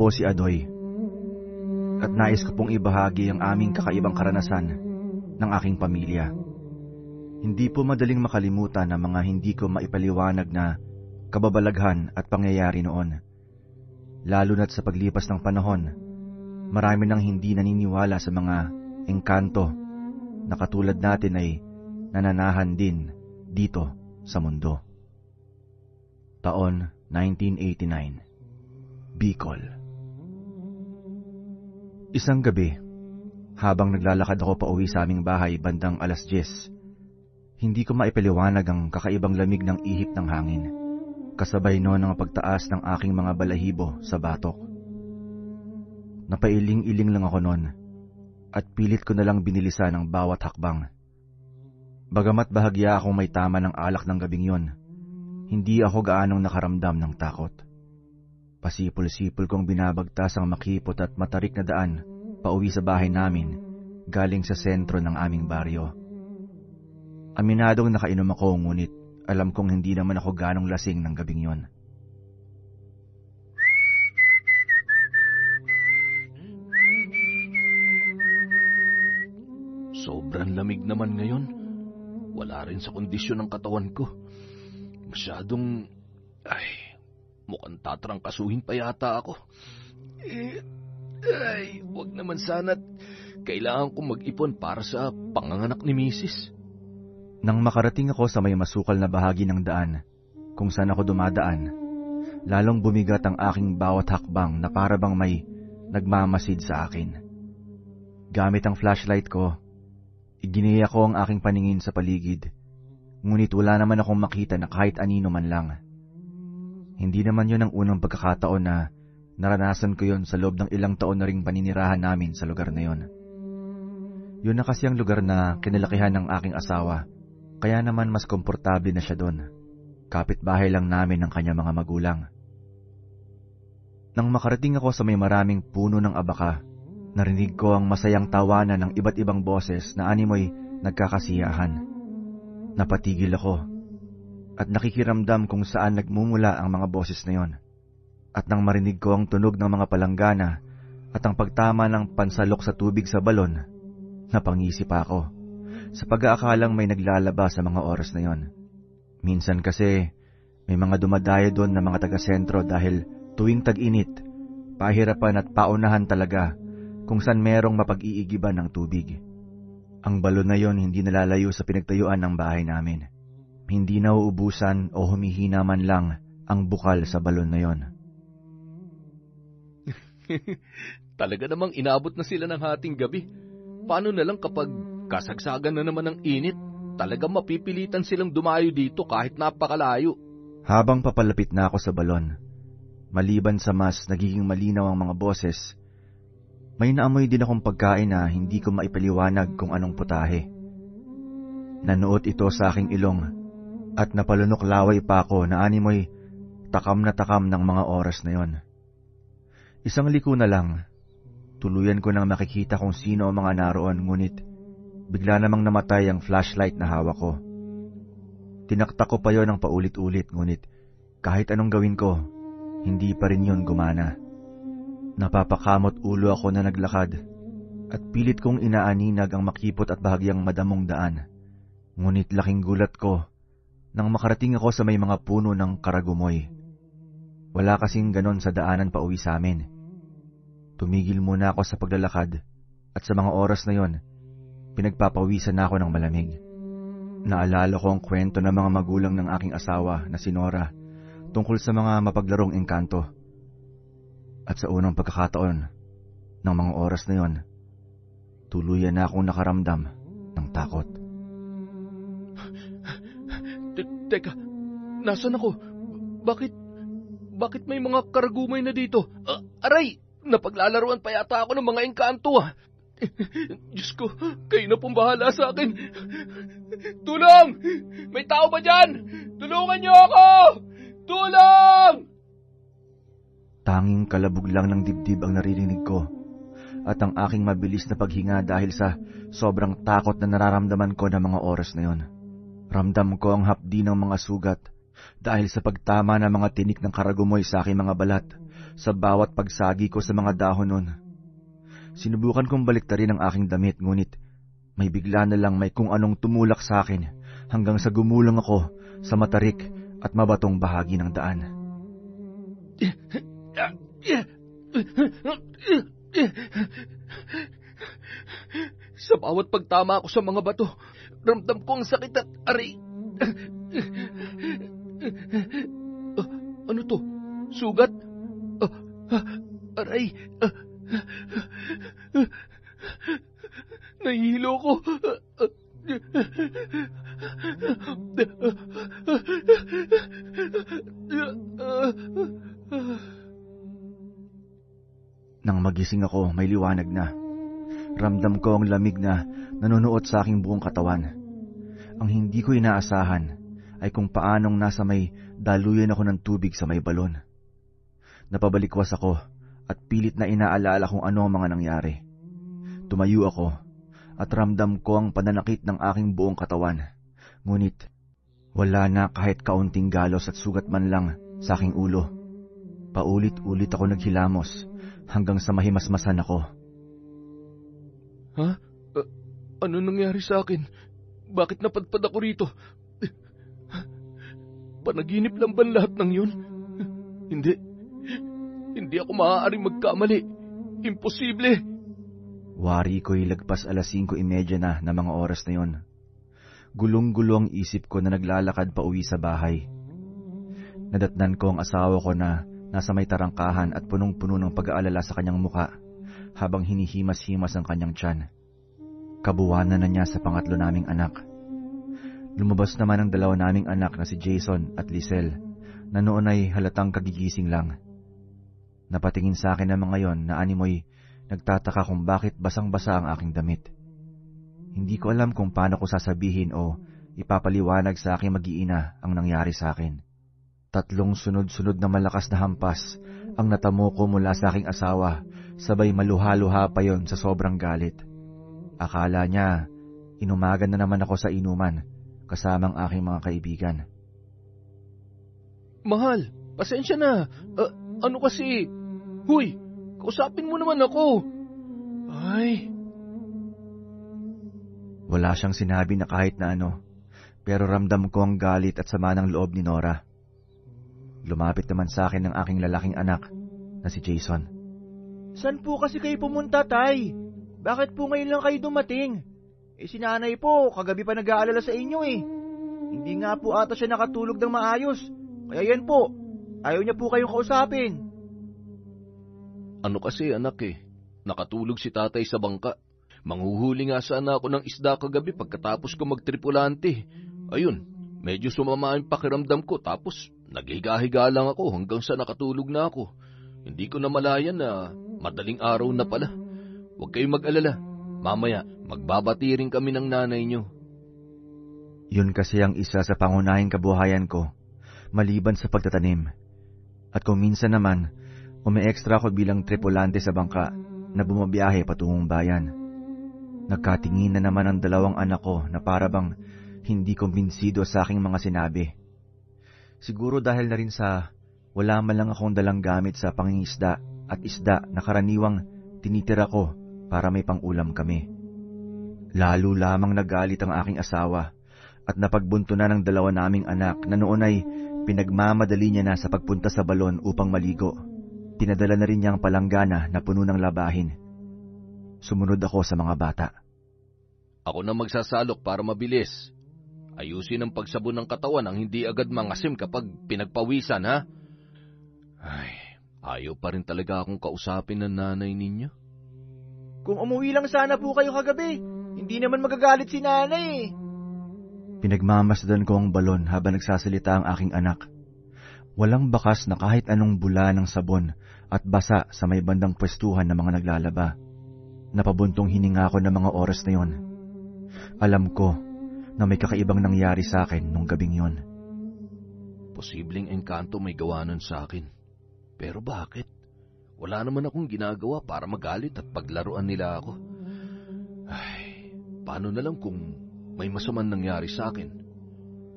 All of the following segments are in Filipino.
po si Adoy at nais ko pong ibahagi ang aming kakaibang karanasan ng aking pamilya. Hindi po madaling makalimutan ang mga hindi ko maipaliwanag na kababalaghan at pangyayari noon. Lalo na't sa paglipas ng panahon, marami nang hindi naniniwala sa mga engkanto na katulad natin ay nananahan din dito sa mundo. Taon 1989, Bicol. Isang gabi, habang naglalakad ako pauwi sa aming bahay bandang 10:00, hindi ko maipaliwanag ang kakaibang lamig ng ihip ng hangin, kasabay noon ang pagtaas ng aking mga balahibo sa batok. Napailing-iling lang ako noon at pilit ko na lang binilisan ang bawat hakbang. Bagamat bahagya akong may tama ng alak ng gabing yon, hindi ako gaanong nakaramdam ng takot. Pasipol-sipol kong binabagtas ang makipot at matarik na daan pauwi sa bahay namin galing sa sentro ng aming baryo. Aminadong nakainom ako, ngunit alam kong hindi naman ako ganong lasing ng gabing yon. Sobrang lamig naman ngayon. Wala rin sa kondisyon ng katawan ko. Masyadong... mukhang tatrangkasuhin pa yata ako. Wag naman sana't kailangan kong mag-ipon para sa panganganak ni Mrs. Nang makarating ako sa may masukal na bahagi ng daan kung saan ako dumadaan, lalong bumigat ang aking bawat hakbang na para bang may nagmamasid sa akin. Gamit ang flashlight ko, iginiya ko ang aking paningin sa paligid, ngunit wala naman akong makita na kahit anino man lang. Hindi naman yun ang unang pagkakataon na naranasan ko yun sa loob ng ilang taon na ring paninirahan namin sa lugar na yun. Yun na kasi ang lugar na kinalakihan ng aking asawa, kaya naman mas komportable na siya doon. Kapitbahay lang namin ng kanyang mga magulang. Nang makarating ako sa may maraming puno ng abaka, narinig ko ang masayang tawanan ng iba't ibang boses na animoy nagkakasiyahan. Napatigil ako at nakikiramdam kung saan nagmumula ang mga boses na yon. At nang marinig ko ang tunog ng mga palanggana at ang pagtama ng pansalok sa tubig sa balon, napangisip ako sa pag-aakalang may naglalaba sa mga oras na yon. Minsan kasi may mga dumadayo doon na mga taga-sentro dahil tuwing tag-init, pahirapan at paunahan talaga kung saan merong mapag-iigiban ng tubig. Ang balon na yon hindi nalalayo sa pinagtayuan ng bahay namin. Hindi nauubusan o humihina man lang ang bukal sa balon na yon. Talaga namang inabot na sila ng hating gabi. Paano na lang kapag kasagsagan na naman ng init? Talagang mapipilitan silang dumayo dito kahit napakalayo. Habang papalapit na ako sa balon, maliban sa mas nagiging malinaw ang mga boses, may naamoy din akong pagkain na hindi ko maipaliwanag kung anong putahe. Nanuot ito sa aking ilong at napalunok laway pa ako na animoy takam ng mga oras na yon. Isang liko na lang, tuluyan ko nang makikita kung sino ang mga naroon, ngunit bigla namang namatay ang flashlight na hawak ko. Tinaktak ko pa yon ng paulit-ulit, ngunit kahit anong gawin ko, hindi pa rin yon gumana. Napapakamot ulo ako na naglakad at pilit kong inaaninag ang makipot at bahagyang madamong daan. Ngunit laking gulat ko nang makarating ako sa may mga puno ng karagumoy. Wala kasing ganon sa daanan pa uwi sa amin. Tumigil muna ako sa paglalakad at sa mga oras na yon, pinagpapawisan na ako ng malamig. Naalala ko ang kwento ng mga magulang ng aking asawa na si Nora tungkol sa mga mapaglarong engkanto. At sa unang pagkakataon ng mga oras na yon, tuluyan na akong nakaramdam ng takot. Teka, nasan ako? Bakit may mga karagumay na dito? Aray! Napaglalaruan pa yata ako ng mga engkanto. Diyos ko, kayo na pong bahala sa akin. Tulong! May tao ba dyan? Tulungan niyo ako! Tulong! Tanging kalabog lang ng dibdib ang naririnig ko at ang aking mabilis na paghinga dahil sa sobrang takot na nararamdaman ko ng mga oras na yon. Ramdam ko ang hapdi ng mga sugat dahil sa pagtama ng mga tinik ng karagumoy sa aking mga balat sa bawat pagsagi ko sa mga dahon nun. Sinubukan kong baliktarin ang aking damit, ngunit may bigla na lang may kung anong tumulak sa akin hanggang sa gumulong ako sa matarik at mabatong bahagi ng daan. Sa bawat pagtama ko sa mga bato, ramdam ko ang sakit at aray. Ano to? Sugat? Aray. Nahihilo ko. Nang magising ako, may liwanag na. Ramdam ko ang lamig na nanunuot sa aking buong katawan. Ang hindi ko inaasahan ay kung paanong nasa may daluyan ako ng tubig sa may balon. Napabalikwas ako at pilit na inaalala kung ano ang mga nangyari. Tumayo ako at ramdam ko ang pananakit ng aking buong katawan. Ngunit wala na kahit kaunting galos at sugat man lang sa aking ulo. Paulit-ulit ako naghilamos hanggang sa mahimasmasan ako. Ha? Ano nangyari sa akin? Bakit napadpad ako rito? Panaginip lang ba lahat ng yun? Hindi. Hindi ako maaaring magkamali. Imposible. Wari ko'y lagpas 5:30 na mga oras na yon. Gulong-gulo ang isip ko na naglalakad pa uwi sa bahay. Nadatnan ko ang asawa ko na nasa may tarangkahan at punong-puno ng pag-aalala sa kanyang muka habang hinihimas-himas ang kanyang tiyan. Kabuwanan na niya sa pangatlo naming anak. Lumabas naman ang dalawa naming anak na si Jason at Lizelle na noon ay halatang kagigising lang. Napatingin sa akin ng mga yon na animoy nagtataka kung bakit basang-basa ang aking damit. Hindi ko alam kung paano ko sasabihin o ipapaliwanag sa aking mag-iina ang nangyari sa akin. 3 sunod-sunod na malakas na hampas ang natamo ko mula sa aking asawa, sabay maluha-luha pa yon sa sobrang galit. Akala niya, inumagan na naman ako sa inuman, kasamang aking mga kaibigan. Mahal, pasensya na. Ano kasi? Huy, kausapin mo naman ako. Ay. Wala siyang sinabi na kahit na ano, pero ramdam ko ang galit at sama ng loob ni Nora. Lumapit naman sa akin ng aking lalaking anak na si Jason. Saan po kasi kayo pumunta, Tay? Bakit po ngayon lang kayo dumating? Si nanay po, kagabi pa nag-aalala sa inyo eh. Hindi nga po ata siya nakatulog ng maayos. Kaya yan po, ayaw niya po kayong kausapin. Ano kasi anak eh, nakatulog si tatay sa bangka. Manghuhuli nga sana ako ng isda kagabi pagkatapos ko magtripulante. Ayun, medyo sumama ang pakiramdam ko tapos naghiga-higa lang ako hanggang sa nakatulog na ako. Hindi ko na malayan na madaling araw na pala. Huwag kayong mag-alala. Mamaya, magbabati rin kami ng nanay niyo. Yun kasi ang isa sa pangunahing kabuhayan ko, maliban sa pagtatanim. At kung minsan naman, umi-extra ako bilang tripulante sa bangka na bumabiyahe patungong bayan. Nagkatingin na naman ang 2 anak ko na parabang hindi kumbinsido sa aking mga sinabi. Siguro dahil na rin sa wala man lang akong dalang gamit sa pangingisda at isda na karaniwang tinitira ko para may pang-ulam kami. Lalo lamang nagalit ang aking asawa at napagbunto na ng 2 naming anak na noon ay pinagmamadali niya na sa pagpunta sa balon upang maligo. Pinadala na rin niya ang palanggana na puno ng labahin. Sumunod ako sa mga bata. Ako na magsasalok para mabilis. Ayusin ang pagsabon ng katawan ang hindi agad mangasim kapag pinagpawisan, ha? Ay, ayaw pa rin talaga akong kausapin ng nanay ninyo. Kung umuwi lang sana po kayo kagabi, hindi naman magagalit si nanay eh. Pinagmamasdan ko ang balon habang nagsasalita ang aking anak. Walang bakas na kahit anong bula ng sabon at basa sa may bandang pwestuhan ng mga naglalaba. Napabuntong hininga ako ng mga oras na yon. Alam ko na may kakaibang nangyari sa akin nung gabing yon. Posibleng engkanto may gawanan sa akin. Pero bakit? Wala naman akong ginagawa para magalit at paglaruan nila ako. Ay, paano na lang kung may masamang nangyari sa akin?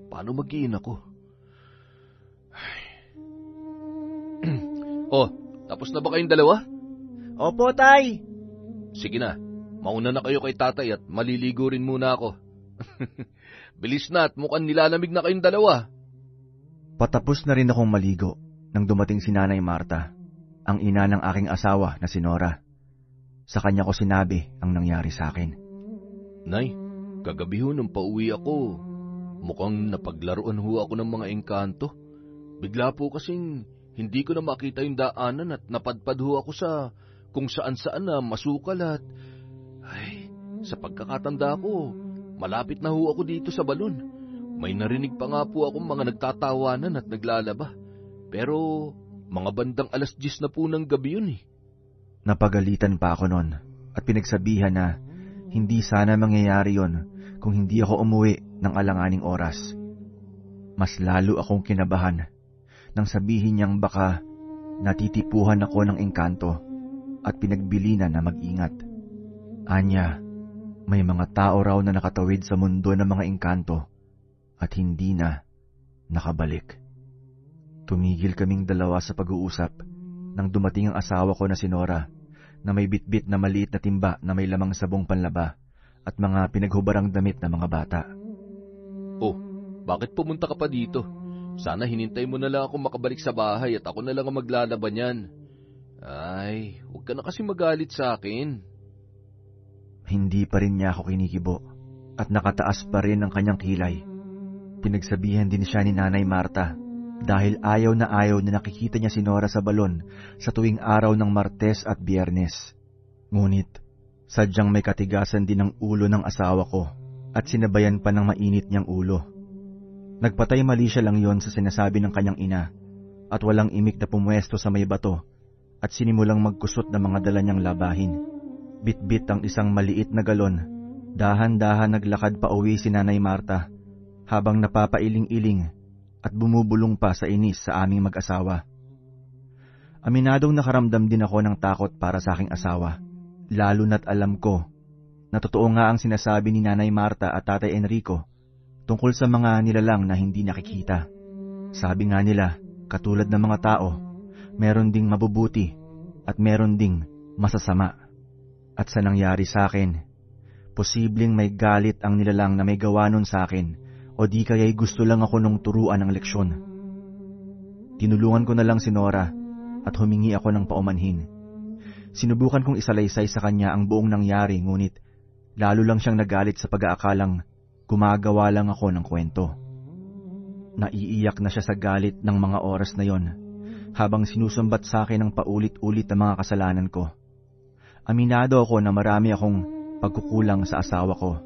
Paano mag-iin ako? Ay. Oh, tapos na ba kayong dalawa? Opo, Tay. Sige na, mauna na kayo kay tatay at maliligo rin muna ako. Bilis na at mukhang nilalamig na kayong dalawa. Patapos na rin akong maligo nang dumating si Nanay Marta, ang ina ng aking asawa na si Nora. Sa kanya ko sinabi ang nangyari sa akin. Nay, kagabi ho nung pauwi ako, mukhang napaglaruan ho ako ng mga engkanto. Bigla po kasing hindi ko na makita yung daanan at napadpad ho ako sa kung saan-saan na masukal at... Ay, sa pagkakatanda ko, malapit na ho ako dito sa balon. May narinig pa nga po akong mga nagtatawanan at naglalaba. Pero mga bandang 10:00 na po ng gabi yun eh. Napagalitan pa ako noon at pinagsabihan na hindi sana mangyayari yon kung hindi ako umuwi ng alanganing oras. Mas lalo akong kinabahan nang sabihin niyang baka natitipuhan ako ng engkanto at pinagbilinan na mag-ingat. Anya, may mga tao raw na nakatawid sa mundo ng mga engkanto at hindi na nakabalik. Tumigil kaming dalawa sa pag-uusap nang dumating ang asawa ko na si Nora na may bitbit na maliit na timba na may lamang sabong panlaba at mga pinaghubarang damit na mga bata. Oh, bakit pumunta ka pa dito? Sana hinintay mo na lang ako makabalik sa bahay at ako na lang ang maglalaba niyan. Ay, huwag ka na kasi magalit sa akin. Hindi pa rin niya ako kinikibo at nakataas pa rin ang kanyang kilay. Pinagsabihan din siya ni Nanay Marta dahil ayaw na nakikita niya si Nora sa balon sa tuwing araw ng Martes at Biyernes. Ngunit, sadyang may katigasan din ang ulo ng asawa ko at sinabayan pa ng mainit niyang ulo. Nagpatay mali siya lang yon sa sinasabi ng kanyang ina at walang imik na pumwesto sa may bato at sinimulang magkusot ng mga dala niyang labahin. Bitbit ang isang maliit na galon. Dahan-dahan naglakad pa uwi si Nanay Marta habang napapailing-iling at bumubulong pa sa inis sa aming mag-asawa. Aminadong nakaramdam din ako ng takot para sa aking asawa, lalo na't alam ko na totoo nga ang sinasabi ni Nanay Marta at Tatay Enrico tungkol sa mga nilalang na hindi nakikita. Sabi nga nila, katulad ng mga tao, meron ding mabubuti at meron ding masasama. At sa nangyari sa akin, posibleng may galit ang nilalang na may gawa nun sa akin o di kaya'y gusto lang ako nung turuan ng leksyon. Tinulungan ko na lang si Nora at humingi ako ng paumanhin. Sinubukan kong isalaysay sa kanya ang buong nangyari ngunit lalo lang siyang nagalit sa pag-aakalang gumagawa lang ako ng kwento. Naiiyak na siya sa galit ng mga oras na yon habang sinusumbat sa akin ang paulit-ulit na mga kasalanan ko. Aminado ako na marami akong pagkukulang sa asawa ko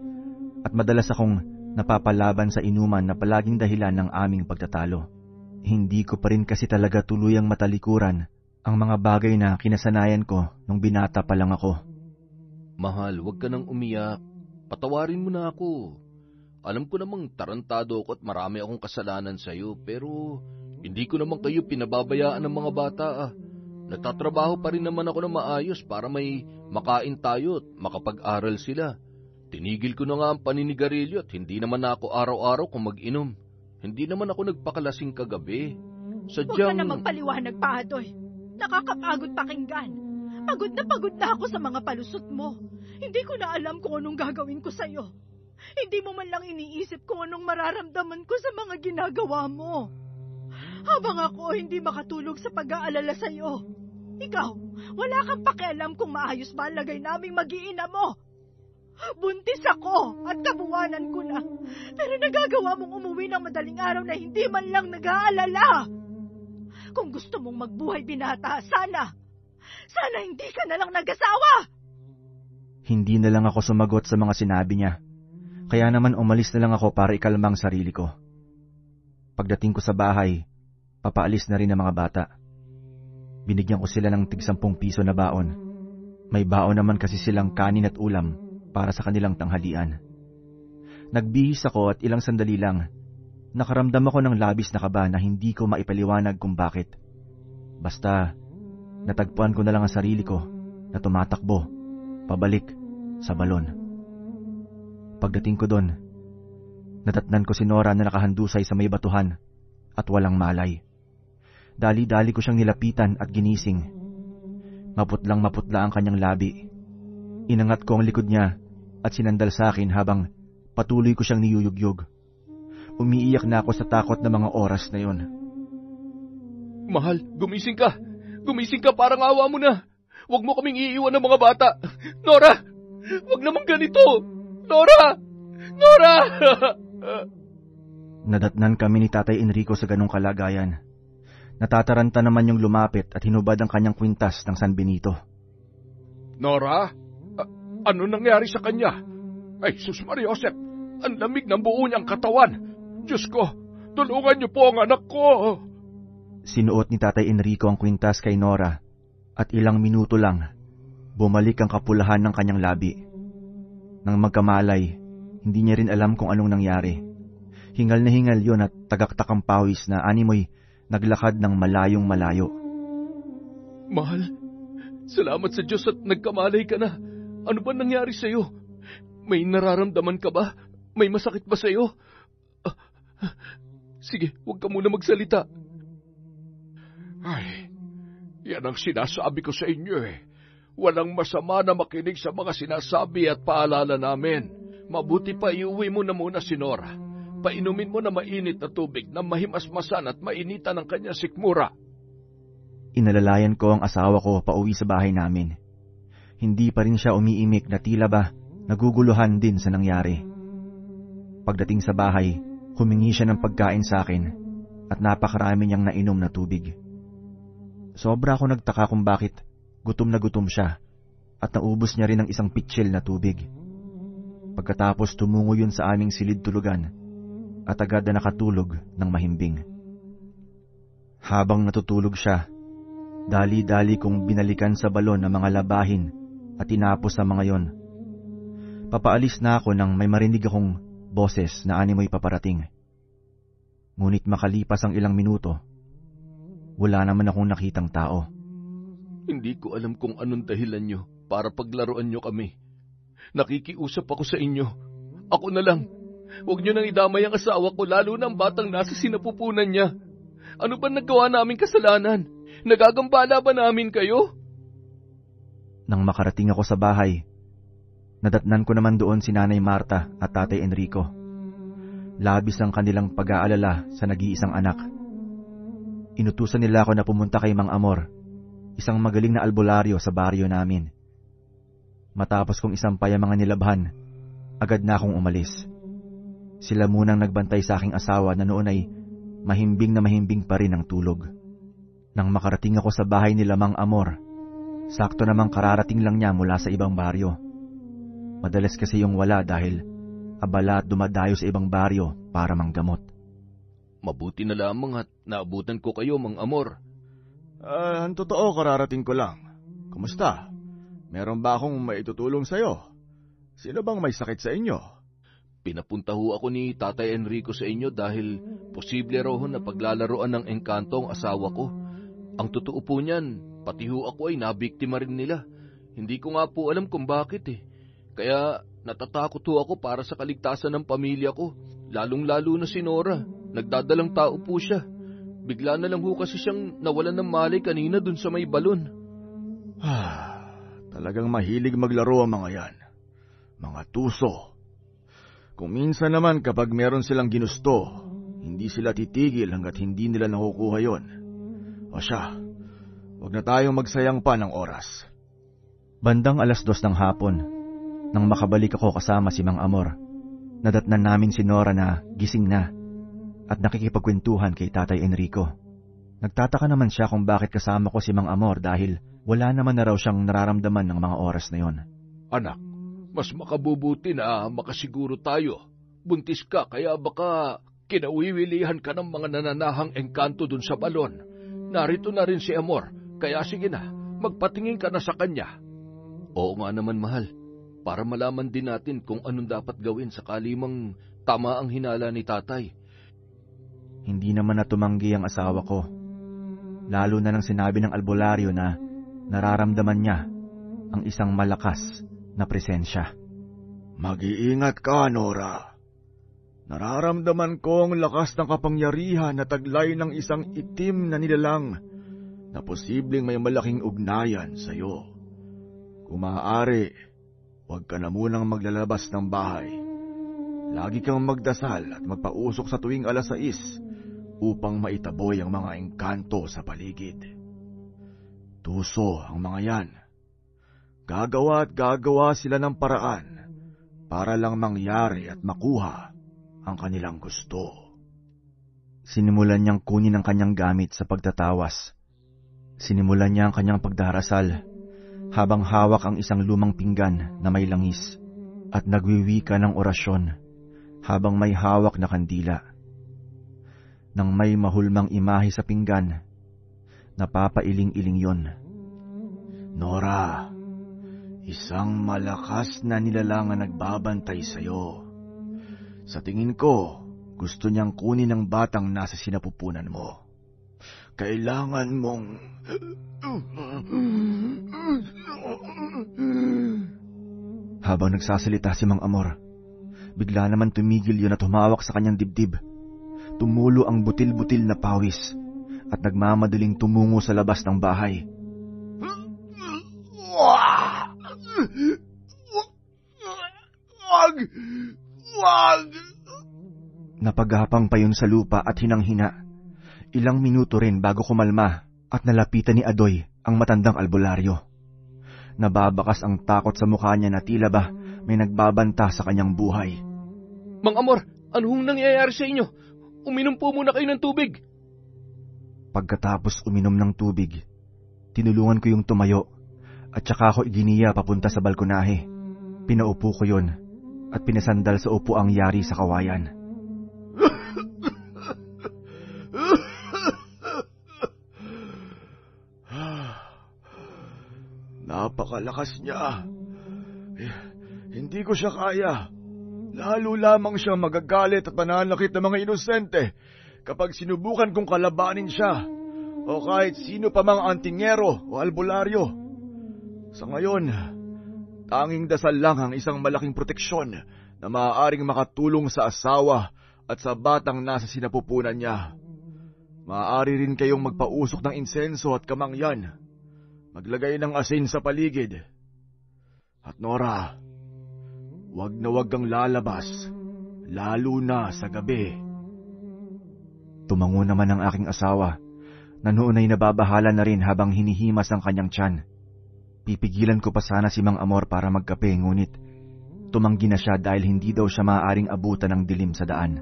at madalas akong napapalaban sa inuman na palaging dahilan ng aming pagtatalo. Hindi ko pa rin kasi talaga tuluyang matalikuran ang mga bagay na kinasanayan ko nung binata pa lang ako. Mahal, huwag ka nang umiyak. Patawarin mo na ako. Alam ko namang tarantado ako at marami akong kasalanan sa'yo, pero hindi ko naman kayo pinababayaan ng mga bata ah. Nagtatrabaho pa rin naman ako ng maayos para may makain tayo at makapag-aral sila. Tinigil ko na nga ang paninigarilyo at hindi naman ako araw-araw kung mag-inom. Hindi naman ako nagpakalasing kagabi. Huwag ka na magpaliwanag pa, Adoy. Nakakapagod pakinggan. Pagod na ako sa mga palusot mo. Hindi ko na alam kung anong gagawin ko sa'yo. Hindi mo man lang iniisip kung anong mararamdaman ko sa mga ginagawa mo. Habang ako hindi makatulog sa pag-aalala sa'yo. Ikaw, wala kang pakialam kung maayos ba ang lagay naming mag-iina mo. Buntis ako at kabuwanan ko na. Pero nagagawa mong umuwi ng madaling araw na hindi man lang nag-aalala. Kung gusto mong magbuhay binata, sana hindi ka na lang nag-asawa. Hindi na lang ako sumagot sa mga sinabi niya. Kaya naman umalis na lang ako para ikalmang sarili ko. Pagdating ko sa bahay, papaalis na rin ang mga bata. Binigyan ko sila ng tig-10 piso na baon. May baon naman kasi silang kanin at ulam para sa kanilang tanghalian. Nagbihis ako at ilang sandali lang, nakaramdam ako ng labis na kaba na hindi ko maipaliwanag kung bakit. Basta, natagpuan ko na lang ang sarili ko na tumatakbo, pabalik sa balon. Pagdating ko doon, natatnan ko si Nora na nakahandusay sa may batuhan at walang malay. Dali-dali ko siyang nilapitan at ginising Maputlang-maputla ang kanyang labi. Inangat ko ang likod niya at sinandal sa akin habang patuloy ko siyang niyuyugyug. Umiiyak na ako sa takot na mga oras na yon. Mahal, gumising ka! Gumising ka, parang awa mo na! Huwag mo kaming iiwan ng mga bata! Nora! Huwag naman ganito! Nora! Nora! Nadatnan kami ni Tatay Enrico sa ganong kalagayan. Natataranta naman yung lumapit at hinubad ang kanyang kwintas ng San Benito. Nora? Ano nangyari sa kanya? Ay, Sus Maria Josep! Ang lamig ng buo niyang katawan! Diyos ko, tulungan niyo po ang anak ko! Sinuot ni Tatay Enrico ang kwintas kay Nora at ilang minuto lang, bumalik ang kapulahan ng kanyang labi. Nang magkamalay, hindi niya rin alam kung anong nangyari. Hingal na hingal yun at tagaktak ang pawis na animoy naglakad ng malayong malayo. Mahal, salamat sa Diyos at nagkamalay ka na. Ano ba nangyari sa'yo? May nararamdaman ka ba? May masakit ba sa'yo? Sige, huwag ka muna magsalita. Ay, yan ang sinasabi ko sa inyo eh. Walang masama na makinig sa mga sinasabi at paalala namin. Mabuti pa iuwi mo na muna si Nora. Painumin mo na mainit na tubig na mahimasmasan at mainitan ng kanya sikmura. Inalalayan ko ang asawa ko pauwi sa bahay namin. Hindi pa rin siya umiimik na tila ba naguguluhan din sa nangyari. Pagdating sa bahay, humingi siya ng pagkain sa akin at napakarami niyang nainom na tubig. Sobra ako nagtaka kung bakit gutom na gutom siya at naubos niya rin ang isang pitsil na tubig. Pagkatapos tumungo yun sa aming silid tulugan at agad na nakatulog ng mahimbing. Habang natutulog siya, dali-dali kong binalikan sa balon ang mga labahin at tinapos sa mga yon. Papaalis na ako nang may marinig akong boses na animoy paparating. Ngunit makalipas ang ilang minuto, wala naman akong nakitang tao. Hindi ko alam kung anong dahilan nyo para paglaruan nyo kami. Nakikiusap ako sa inyo. Ako na lang. Huwag nyo nang idamay ang asawa ko, lalo na ang batang nasa sinapupunan niya. Ano ba nagawa namin kasalanan? Nagagambala ba namin kayo? Nang makarating ako sa bahay, nadatnan ko naman doon si Nanay Marta at Tatay Enrico. Labis ang kanilang pag-aalala sa nag-iisang anak. Inutusan nila ako na pumunta kay Mang Amor, isang magaling na albularyo sa baryo namin. Matapos kong isampay ang mga nilabhan, agad na akong umalis. Sila munang nagbantay sa aking asawa na noon ay mahimbing pa rin ang tulog. Nang makarating ako sa bahay nila Mang Amor, sakto namang kararating lang niya mula sa ibang baryo. Madalas kasi yung wala dahil abala at dumadayo sa ibang baryo para manggamot. Mabuti na lamang at naabutan ko kayo, Mang Amor. Ang totoo, kararating ko lang. Kumusta? Meron ba akong maitutulong sa'yo? Sino bang may sakit sa inyo? Pinapunta ho ako ni Tatay Enrico sa inyo dahil posible raw na paglalaroan ng engkanto ang asawa ko. Ang totoo po niyan, pati ho ako ay nabiktima rin nila. Hindi ko nga po alam kung bakit eh. Kaya natatakot ho ako para sa kaligtasan ng pamilya ko. Lalong-lalo na si Nora. Nagdadalang tao po siya. Bigla na lang ho kasi siyang nawalan ng malay kanina dun sa may balon. Talagang mahilig maglaro ang mga yan. Mga tuso. Kung minsan naman kapag meron silang ginusto, hindi sila titigil hanggat hindi nila nakukuha yon. O siya, huwag na tayong magsayang pa ng oras. Bandang 2:00 ng hapon, nang makabalik ako kasama si Mang Amor, nadatnan namin si Nora na gising na at nakikipagkwentuhan kay Tatay Enrico. Nagtataka naman siya kung bakit kasama ko si Mang Amor dahil wala naman na raw siyang nararamdaman ng mga oras na yon. Anak, mas makabubuti na makasiguro tayo. Buntis ka kaya baka kinawiwilihan ka ng mga nananahang engkanto dun sa balon. Narito na rin si Amor, kaya sige na, magpatingin ka na sa kanya. Oo nga naman, mahal, para malaman din natin kung anong dapat gawin sakali mang tama ang hinala ni tatay. Hindi naman na tumanggi ang asawa ko. Lalo na nang sinabi ng albularyo na nararamdaman niya ang isang malakas na presensya. Mag-iingat ka, Nora. Nararamdaman ko ang lakas ng kapangyarihan na taglay ng isang itim na nilalang na posibleng may malaking ugnayan sa'yo. Kung maaari, huwag ka na munang maglalabas ng bahay. Lagi kang magdasal at magpausok sa tuwing 6:00 upang maitaboy ang mga engkanto sa paligid. Tuso ang mga yan. Gagawa at gagawa sila ng paraan para lang mangyari at makuha ang kanilang gusto. Sinimulan niyang kunin ang kanyang gamit sa pagtatawas. Sinimulan niya ang kanyang pagdarasal habang hawak ang isang lumang pinggan na may langis at nagwiwika ng orasyon habang may hawak na kandila. Nang may mahulmang imahe sa pinggan, napapailing-iling yon. Nora, isang malakas na nilalang ang nagbabantay sa'yo. Sa tingin ko, gusto niyang kunin ang batang nasa sinapupunan mo. Kailangan mong... Habang nagsasalita si Mang Amor, bigla naman tumigil yun at humawak sa kanyang dibdib. Tumulo ang butil-butil na pawis at nagmamadaling tumungo sa labas ng bahay. Wag! Napagapang pa yun sa lupa at hinang-hina. Ilang minuto rin bago kumalma at nalapitan ni Adoy ang matandang albularyo. Nababakas ang takot sa mukha niya na tila ba may nagbabanta sa kanyang buhay. Mang Amor, anong nangyayari sa inyo? Uminom po muna kayo ng tubig. Pagkatapos uminom ng tubig, tinulungan ko yung tumayo at saka ako iginiya papunta sa balkonahe. Pinaupo ko yun at pinasandal sa upuang yari sa kawayan. Napakalakas niya. Hindi ko siya kaya. Lalo lamang siya magagalit at pananakit ng mga inosente kapag sinubukan kong kalabanin siya o kahit sino pa mang antingero o albularyo. Sa ngayon, tanging dasal lang ang isang malaking proteksyon na maaaring makatulong sa asawa at sa batang nasa sinapupunan niya. Maaari rin kayong magpausok ng insenso at kamangyan. Maglagay ng asin sa paligid. At Nora, wag na wag kang lalabas, lalo na sa gabi. Tumango naman ang aking asawa, na noon ay nababahala na rin habang hinihimas ang kanyang tiyan. Pipigilan ko pa sana si Mang Amor para magkape, ngunit tumanggi na siya dahil hindi daw siya maaaring abutan ng dilim sa daan.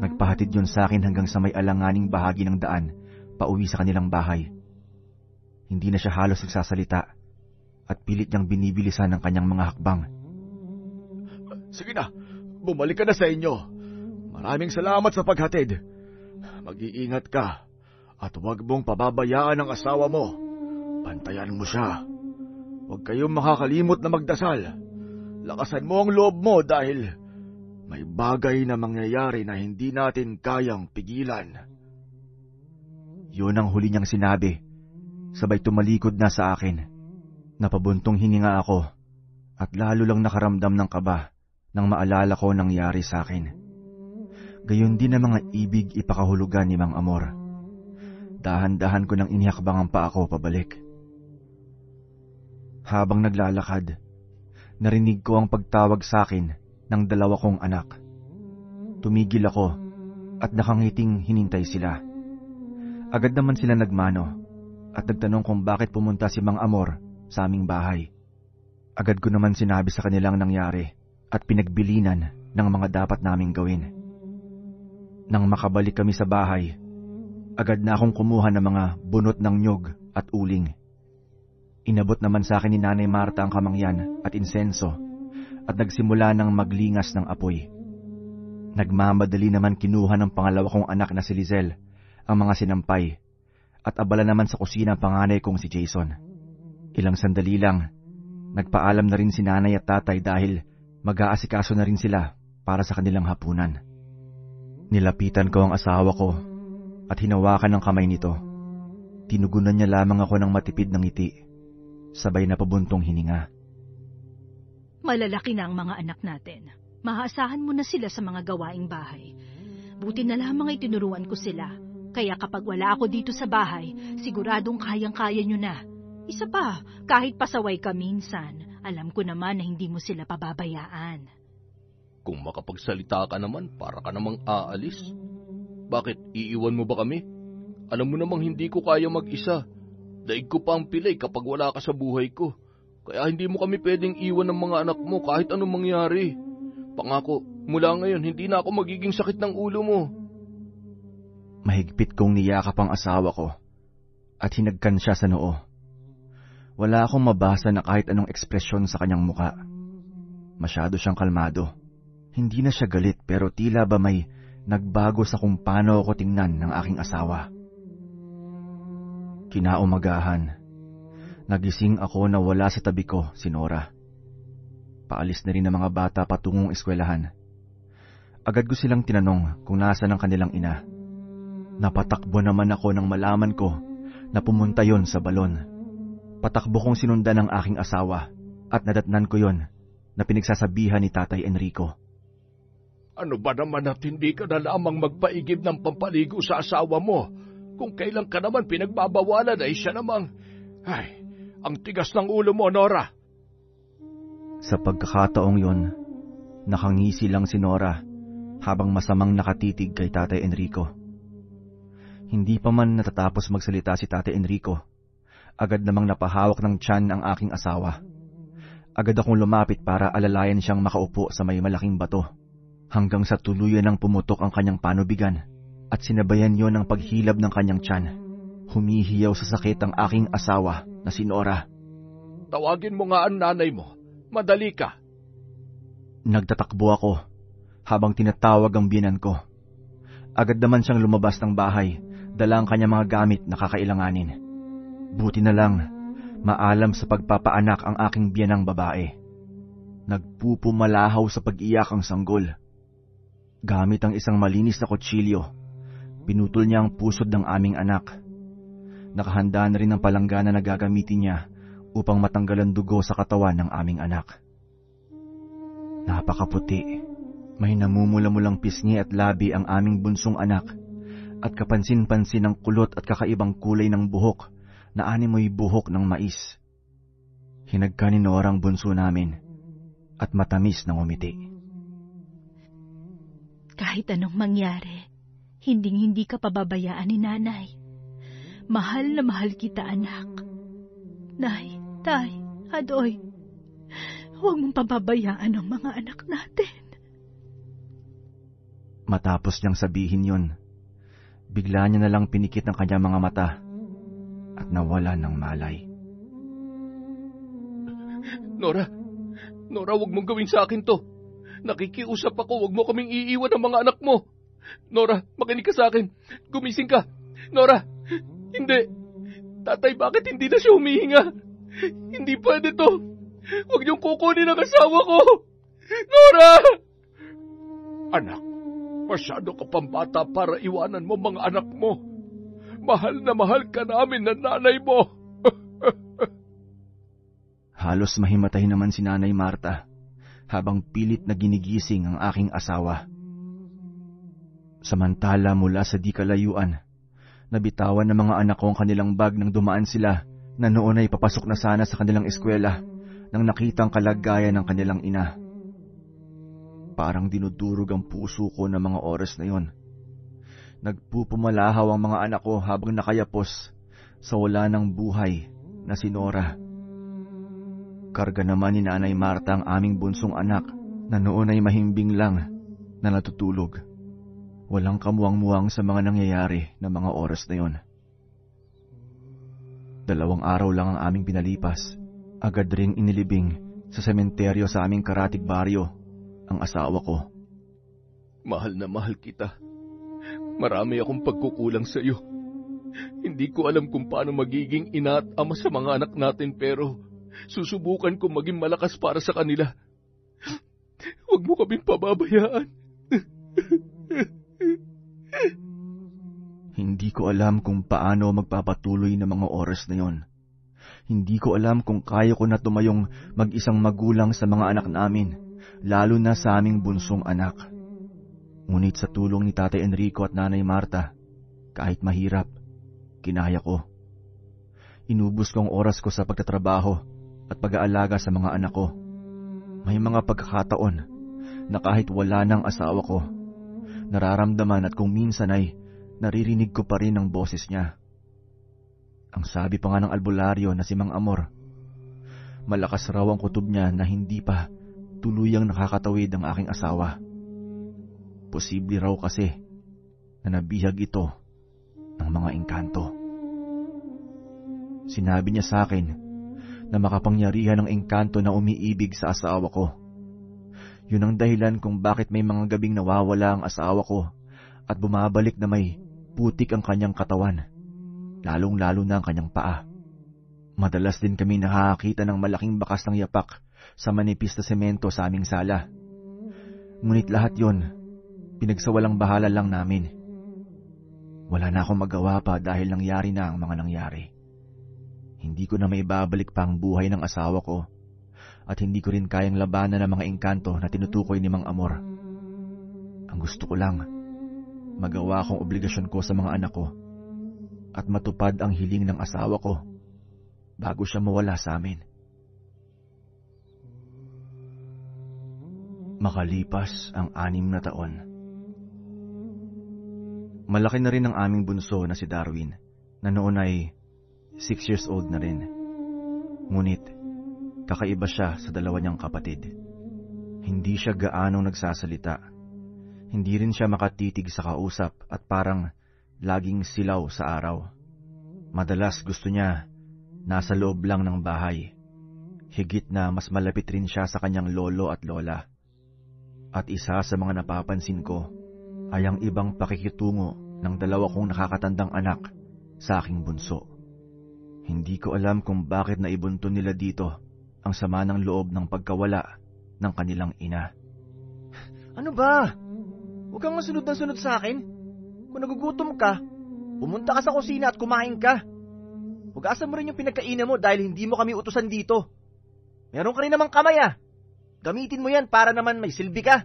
Nagpahatid yun sa akin hanggang sa may alanganing bahagi ng daan, pauwi sa kanilang bahay. Hindi na siya halos nagsasalita at pilit niyang binibilisan ang kanyang mga hakbang. Sige na, bumalik ka na sa inyo. Maraming salamat sa paghatid. Mag-iingat ka at huwag mong pababayaan ang asawa mo. Bantayan mo siya. Huwag kayong makakalimot na magdasal. Lakasan mo ang loob mo dahil may bagay na mangyayari na hindi natin kayang pigilan. Yun ang huli niyang sinabi. Sabay tumalikod na sa akin. Napabuntong hininga ako at lalo lang nakaramdam ng kaba nang maalala ko nangyari sa akin. Gayon din ang mga ibig ipakahulugan ni Mang Amor. Dahan-dahan ko nang inihakbang ang paa ko pabalik. Habang naglalakad, narinig ko ang pagtawag sa akin ng 2 kong anak. Tumigil ako at nakangiting hinintay sila. Agad naman sila nagmano at nagtanong kung bakit pumunta si Mang Amor sa aming bahay. Agad ko naman sinabi sa kanilang nangyari at pinagbilinan ng mga dapat naming gawin. Nang makabalik kami sa bahay, agad na akong kumuha ng mga bunot ng nyog at uling. Inabot naman sa akin ni Nanay Marta ang kamangyan at insenso at nagsimula ng maglingas ng apoy. Nagmamadali naman kinuha ng pangalawa kong anak na si Lizelle ang mga sinampay at abala naman sa kusina ang panganay kong si Jason. Ilang sandali lang, nagpaalam na rin si nanay at tatay dahil mag-aasikaso na rin sila para sa kanilang hapunan. Nilapitan ko ang asawa ko at hinawakan ang kamay nito. Tinugunan niya lamang ako ng matipid ng ngiti, sabay na pabuntong hininga. Malalaki na ang mga anak natin. Mahaasahan mo na sila sa mga gawaing bahay. Buti na lamang ay tinuruan ko sila. Kaya kapag wala ako dito sa bahay, siguradong kayang-kaya nyo na. Isa pa, kahit pasaway ka minsan, alam ko naman na hindi mo sila pababayaan. Kung makapagsalita ka naman, para ka namang aalis. Bakit, iiwan mo ba kami? Alam mo namang hindi ko kaya mag-isa. Daig ko pa ang pilay kapag wala ka sa buhay ko. Kaya hindi mo kami pwedeng iwan ng mga anak mo kahit anong mangyari. Pangako, mula ngayon hindi na ako magiging sakit ng ulo mo. Mahigpit kong niyakap ang asawa ko at hinagkan siya sa noo. Wala akong mabasa na kahit anong ekspresyon sa kanyang muka. Masyado siyang kalmado. Hindi na siya galit pero tila ba may nagbago sa kung paano ako tingnan ng aking asawa. Kinaumagahan, nagising ako na wala sa tabi ko si Nora. Paalis na rin ang mga bata patungong eskwelahan. Agad ko silang tinanong kung nasaan ang kanilang ina. Napatakbo naman ako nang malaman ko na pumunta yon sa balon. Patakbo kong sinundan ng aking asawa at nadatnan ko yon na pinagsasabihan ni Tatay Enrico. Ano ba naman at hindi ka na lamang magpaigib ng pampaligo sa asawa mo? Kung kailan ka naman pinagbabawalan ay siya namang... Ay, ang tigas ng ulo mo, Nora! Sa pagkakataong yon, nakangisi lang si Nora habang masamang nakatitig kay Tatay Enrico. Hindi pa man natatapos magsalita si Tatay Enrico, agad namang napahawak ng tiyan ang aking asawa. Agad akong lumapit para alalayan siyang makaupo sa may malaking bato, hanggang sa tuluyan ng pumutok ang kanyang panubigan at sinabayan yon ng paghilab ng kanyang tiyan. Humihiyaw sa sakit ang aking asawa na si Nora. Tawagin mo nga ang nanay mo. Madali ka. Nagtatakbo ako habang tinatawag ang biyenan ko. Agad naman siyang lumabas ng bahay, dala ang kanyang mga gamit na kakailanganin. Buti na lang, maalam sa pagpapaanak ang aking biyenang babae. Nagpupumalahaw sa pag-iyak ang sanggol. Gamit ang isang malinis na kutsilyo, pinutol niya ang pusod ng aming anak. Nakahanda na rin ang palanggana na gagamitin niya upang matanggal ang dugo sa katawan ng aming anak. Napakaputi, may namumula-mulang pisngi at labi ang aming bunsong anak at kapansin-pansin ang kulot at kakaibang kulay ng buhok na animoy buhok ng mais. Hinagka ni Nora ang bunso namin at matamis ng umiti. Kahit anong mangyari, hinding-hindi ka pababayaan ni nanay. Mahal na mahal kita, anak. Nay, tay, adoy, huwag mong pababayaan ang mga anak natin. Matapos niyang sabihin yon, bigla niya na lang pinikit ang kanyang mga mata at nawala ng malay. Nora, huwag mong gawin sa akin to. Nakikiusap ako, huwag mo kaming iiwan ng mga anak mo. Nora, makinig ka sa akin. Gumising ka. Nora, hindi. Tatay, bakit hindi na siya humihinga? Hindi pwede to. Huwag niyong kukunin ang asawa ko. Nora! Anak, masyado ka pang bata para iwanan mo mga anak mo. Mahal na mahal ka namin ng nanay mo. Halos mahimatay naman si Nanay Marta habang pilit na ginigising ang aking asawa. Samantala mula sa di kalayuan, nabitawan ng mga anak ko ang kanilang bag nang dumaan sila na noon ay papasok na sana sa kanilang eskwela nang nakitang kalagayan ng kanilang ina. Parang dinudurog ang puso ko ng mga oras na yon. Nagpupumalahaw ang mga anak ko habang nakayapos sa wala ng buhay na si Nora. Karga naman ni Nanay Marta ang aming bunsong anak na noon ay mahimbing lang na natutulog. Walang kamuwang-muwang sa mga nangyayari na mga oras na yon. 2 araw lang ang aming pinalipas. Agad ring inilibing sa sementeryo sa aming karatig baryo ang asawa ko. Mahal na mahal kita. Marami akong pagkukulang sa iyo. Hindi ko alam kung paano magiging ina at ama sa mga anak natin pero susubukan ko maging malakas para sa kanila. Huwag mo kaming pababayaan. Hindi ko alam kung paano magpapatuloy ng mga oras na yon. Hindi ko alam kung kaya ko na tumayong mag-isang magulang sa mga anak namin, lalo na sa aming bunsong anak. Ngunit sa tulong ni Tatay Enrico at Nanay Marta, Kahit mahirap, kinaya ko. Inubos ko ang oras ko sa pagtatrabaho at pag-aalaga sa mga anak ko. May mga pagkakataon na kahit wala ng asawa ko, nararamdaman at kung minsan ay naririnig ko pa rin ang boses niya. Ang sabi pa nga ng albularyo na si Mang Amor, malakas raw ang kutob niya na hindi pa tuluyang nakakatawid ang aking asawa. Posible raw kasi na nabihag ito ng mga engkanto. Sinabi niya sa akin na makapangyarihan ng engkanto na umiibig sa asawa ko. Yun ang dahilan kung bakit may mga gabing nawawala ang asawa ko at bumabalik na may putik ang kanyang katawan, lalong-lalo na ang kanyang paa. Madalas din kami nakakakita ng malaking bakas ng yapak sa manipis na semento sa aming sala. Ngunit lahat yon, pinagsawalang bahala lang namin. Wala na akong magawa pa dahil nangyari na ang mga nangyari. Hindi ko na maibabalik pa ang buhay ng asawa ko at hindi ko rin kayang labanan ng mga engkanto na tinutukoy ni Mang Amor. Ang gusto ko lang, magawa akong obligasyon ko sa mga anak ko at matupad ang hiling ng asawa ko bago siya mawala sa amin. Makalipas ang 6 na taon. Malaki na rin ang aming bunso na si Darwin, na noon ay 6 years old na rin. Ngunit, kakaiba siya sa dalawa niyang kapatid. Hindi siya gaanong nagsasalita. Hindi rin siya makatitig sa kausap at parang laging silaw sa araw. Madalas gusto niya nasa loob lang ng bahay. Higit na mas malapit rin siya sa kanyang lolo at lola. At isa sa mga napapansin ko ay ang ibang pakikitungo ng dalawa kong nakakatandang anak sa aking bunso. Hindi ko alam kung bakit naibunto nila dito ang sama ng loob ng pagkawala ng kanilang ina. Ano ba? Huwag kang masunod na sunod sa akin. Kung nagugutom ka, pumunta ka sa kusina at kumain ka. Hugasan mo rin yung pinagkainan mo dahil hindi mo kami utusan dito. Meron ka rin namang kamay ah. Gamitin mo yan para naman may silbi ka.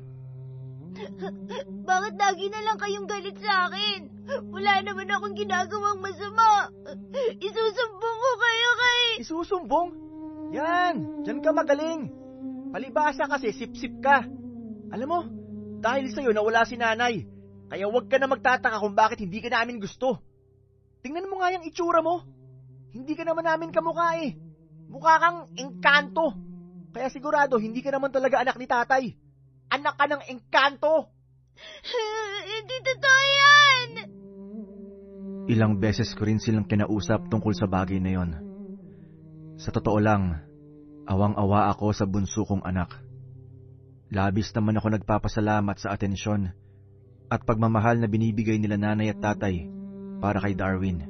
Bakit lagi na lang kayong galit sa akin? Wala naman akong ginagawang masama. Isusumbong ko kayo kay... Isusumbong? Yan, dyan ka magaling. Palibasa kasi sip-sip ka. Alam mo, dahil sa'yo nawala si nanay. Kaya huwag ka na magtataka kung bakit hindi ka namin gusto. Tingnan mo nga yung itsura mo. Hindi ka naman namin kamukha eh. Mukha kang engkanto. Kaya sigurado hindi ka naman talaga anak ni tatay. Anak ka ng engkanto. Hindi totoo yan. Ilang beses ko rin silang kinausap tungkol sa bagay na yon. Sa totoo lang, awang-awa ako sa bunso kong anak. Labis naman ako nagpapasalamat sa atensyon at pagmamahal na binibigay nila nanay at tatay para kay Darwin.